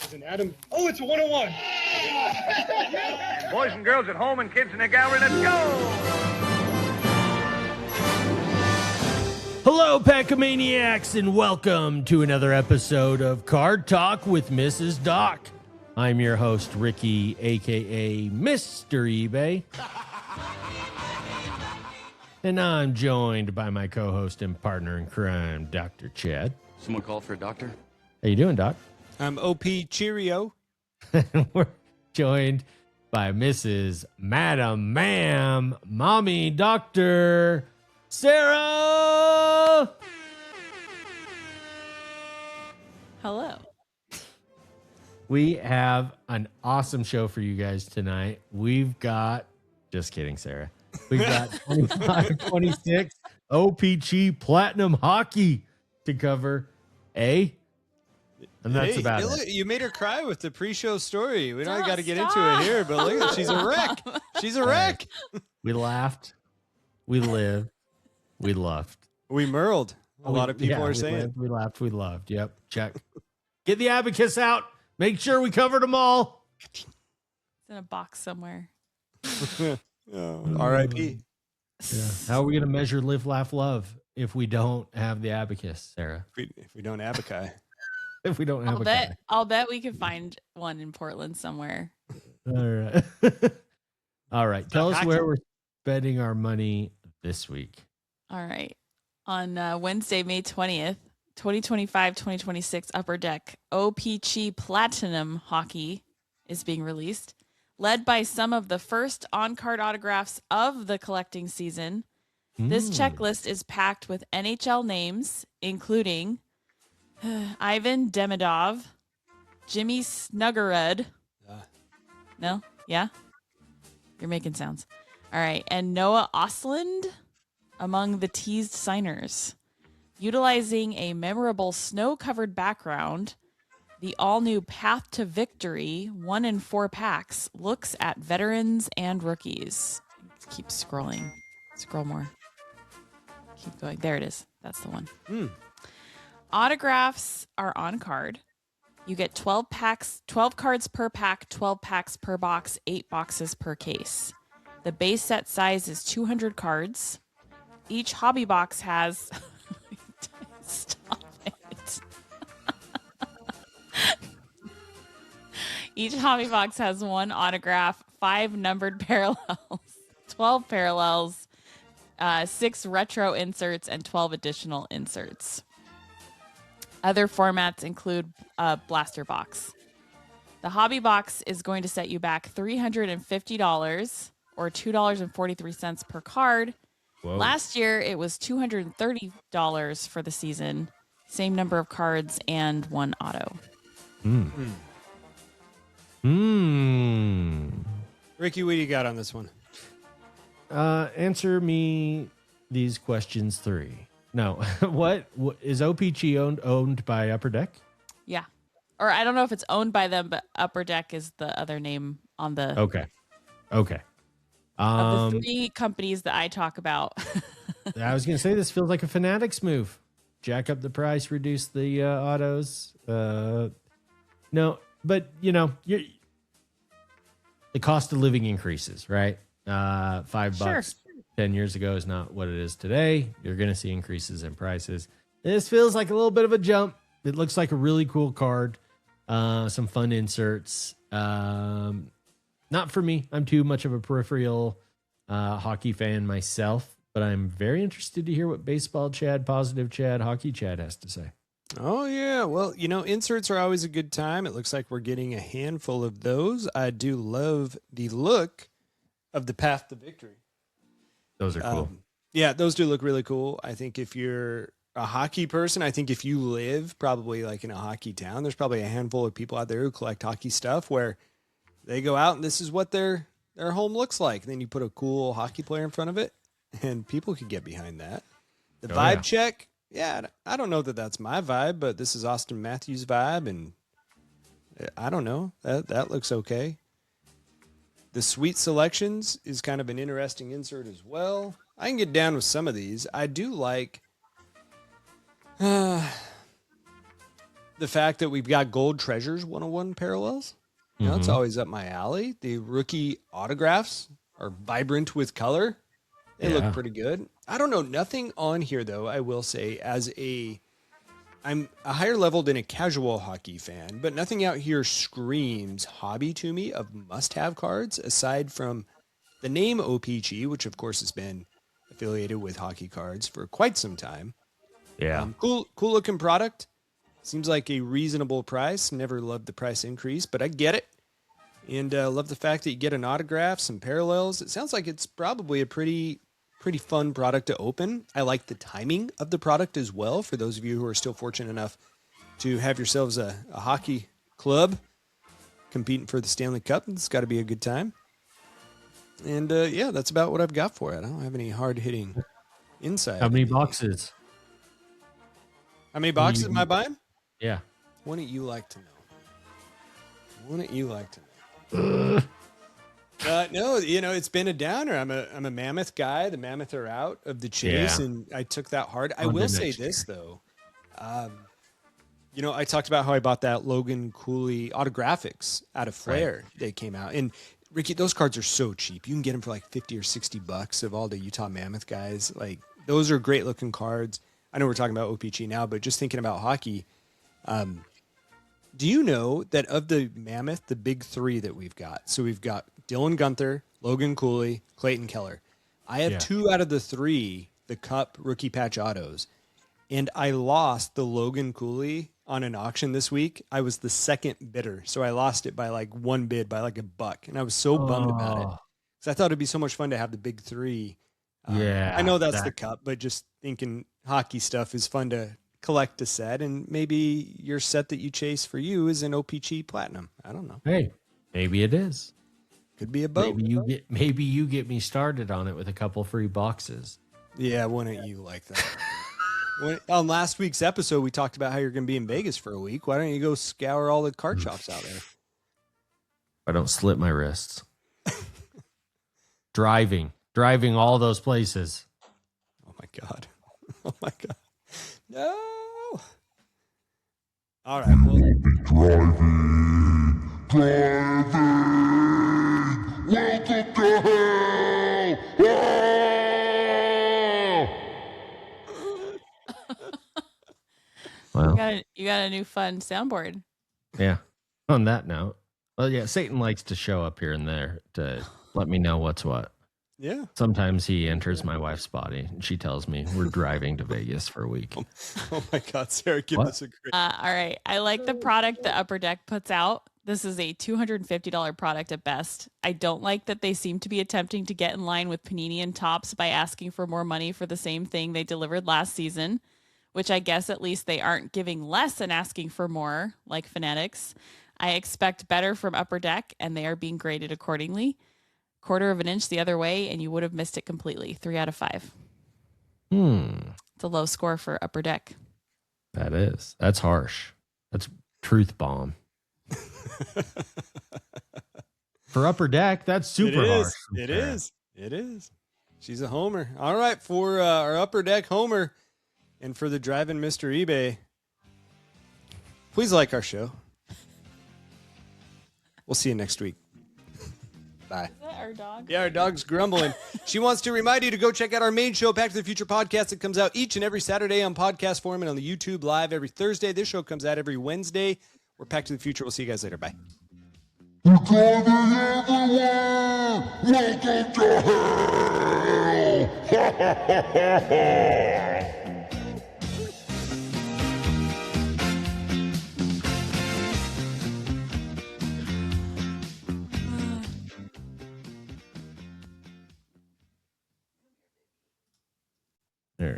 Is an Adam. Oh, it's a 101. And boys and girls at home and kids in the gallery, let's go! Hello, Packamaniacs, and welcome to another episode of Card Talk with Mrs. Doc. I'm your host, Ricky, a.k.a. Mr. eBay. And I'm joined by my co-host and partner in crime, Dr. Chad. Someone call for a doctor? How you doing, Doc? I'm O-Pee-Chee. We're joined by Mrs. Madam Ma'am, Mommy Doctor Sarah. Hello. We have an awesome show for you guys tonight. We've got, just kidding, Sarah. We've got 25, 26 O-Pee-Chee Platinum Hockey to cover. And that's about it. You made her cry with the pre-show story. We don't got to get into it here, but look, she's a wreck. She's a wreck. We laughed. We lived. We loved. We merled. A lot of people are saying. Lived, we laughed. We loved. Yep. Check. Get the abacus out. Make sure we covered them all. It's in a box somewhere. R.I.P. Yeah. How are we going to measure live, laugh, love if we don't have the abacus, Sarah? If we don't abaci. If we don't have I'll bet we can find one in Portland somewhere. All right. All right. Tell us where we're spending our money this week. All right. On Wednesday, May 20th, 2025-2026 Upper Deck, O-Pee-Chee Platinum Hockey is being released, led by some of the first on-card autographs of the collecting season. This checklist is packed with NHL names, including Ivan Demidov, Jimmy Snuggerud. No? Yeah? You're making sounds. All right. And Noah Ostlund among the teased signers. Utilizing a memorable snow-covered background, the all-new Path to Victory 1 in 4 packs looks at veterans and rookies. Keep scrolling. Scroll more. Keep going. There it is. That's the one. Autographs are on card. You get 12 packs, 12 cards per pack, 12 packs per box, 8 boxes per case. The base set size is 200 cards. Each hobby box has... Stop it. Each hobby box has 1 autograph, 5 numbered parallels, 12 parallels, 6 retro inserts, and 12 additional inserts. Other formats include a blaster box. The hobby box is going to set you back $350 or $2.43 per card. Whoa. Last year, it was $230 for the season. Same number of cards and 1 auto. Ricky, what do you got on this one? Answer me these questions 3. No. What is O-Pee-Chee owned by Upper Deck? Yeah. Or I don't know if it's owned by them, but Upper Deck is the other name on the... Okay. Of the 3 companies that I talk about. I was going to say this feels like a Fanatics move. Jack up the price, reduce the autos. No, but the cost of living increases, right? $5 10 years ago is not what it is today. You're going to see increases in prices. This feels like a little bit of a jump. It looks like a really cool card. Some fun inserts. Not for me. I'm too much of a peripheral hockey fan myself, but I'm very interested to hear what baseball Chad, positive Chad, hockey Chad has to say. Oh, yeah. Well, inserts are always a good time. It looks like we're getting a handful of those. I do love the look of the Path to Victory. Those are cool. Yeah, those do look really cool. I think if you're a hockey person, I think if you live probably like in a hockey town, there's probably a handful of people out there who collect hockey stuff where they go out and this is what their home looks like. And then you put a cool hockey player in front of it and people could get behind that. The vibe check. Yeah, I don't know that that's my vibe, but this is Austin Matthews' vibe. And I don't know. That looks okay. The Sweet Selections is kind of an interesting insert as well. I can get down with some of these. I do like the fact that we've got Gold Treasures 101 parallels. You know, it's always up my alley. The rookie autographs are vibrant with color. They look pretty good. I don't know. Nothing on here, though, I will say, I'm a higher level than a casual hockey fan, but nothing out here screams hobby to me of must-have cards, aside from the name O-Pee-Chee, which, of course, has been affiliated with hockey cards for quite some time. Yeah. Cool-looking product. Seems like a reasonable price. Never loved the price increase, but I get it. And love the fact that you get an autograph, some parallels. It sounds like it's probably a pretty fun product to open. I like the timing of the product as well. For those of you who are still fortunate enough to have yourselves a hockey club competing for the Stanley Cup, it's got to be a good time. And yeah, that's about what I've got for it. I don't have any hard-hitting insight. How many boxes? How many boxes am I buying? Yeah. Wouldn't you like to know? No, you know, it's been a downer. I'm a Mammoth guy. The Mammoth are out of the chase, and I took that hard. I will say this, though. You know, I talked about how I bought that Logan Cooley autographics out of Flair. Right. They came out. And, Ricky, those cards are so cheap. You can get them for like $50 or $60 of all the Utah Mammoth guys. Like, those are great-looking cards. I know we're talking about O-Pee-Chee now, but just thinking about hockey, do you know that of the Mammoth, the big three that we've got, so we've got Dylan Guenther, Logan Cooley, Clayton Keller. I have 2 out of the 3, the Cup rookie patch autos, and I lost the Logan Cooley on an auction this week. I was the second bidder, so I lost it by like one bid, by like $1, and I was so bummed about it because I thought it'd be so much fun to have the big 3. I know that's the Cup, but just thinking hockey stuff is fun to collect a set, and maybe your set that you chase for you is an O-Pee-Chee Platinum. I don't know. Hey, maybe it is. Could be a boat. Maybe you get me started on it with a couple free boxes. Yeah, wouldn't you like that? On last week's episode, we talked about how you're going to be in Vegas for a week. Why don't you go scour all the card shops out there? I don't slit my wrists. Driving all those places. Oh my God. Oh my God. No. All right. Well, driving. Welcome to hell. Well, You got a new fun soundboard. Yeah. On that note, well, yeah, Satan likes to show up here and there to let me know what's what. Yeah. Sometimes he enters my wife's body and she tells me we're driving to Vegas for a week. Oh my God, Sarah, give us a great. All right. I like the product that Upper Deck puts out. This is a $250 product at best. I don't like that they seem to be attempting to get in line with Panini and Topps by asking for more money for the same thing they delivered last season, which I guess at least they aren't giving less and asking for more, like Fanatics. I expect better from Upper Deck, and they are being graded accordingly. 1/4 of an inch the other way, and you would have missed it completely. 3 out of 5. It's a low score for Upper Deck. That's harsh. That's truth bomb. For Upper Deck, that's super harsh. It is. She's a homer. All right, for our Upper Deck homer, and for the driving Mr. eBay, please like our show. We'll see you next week. Bye. Is that our dog? Yeah, our dog's grumbling. She wants to remind you to go check out our main show, Back to the Future podcast. It comes out each and every Saturday on podcast form and on the YouTube live every Thursday. This show comes out every Wednesday. We're Back to the Future. We'll see you guys later. Bye. We're driving everywhere. Welcome to hell. All right.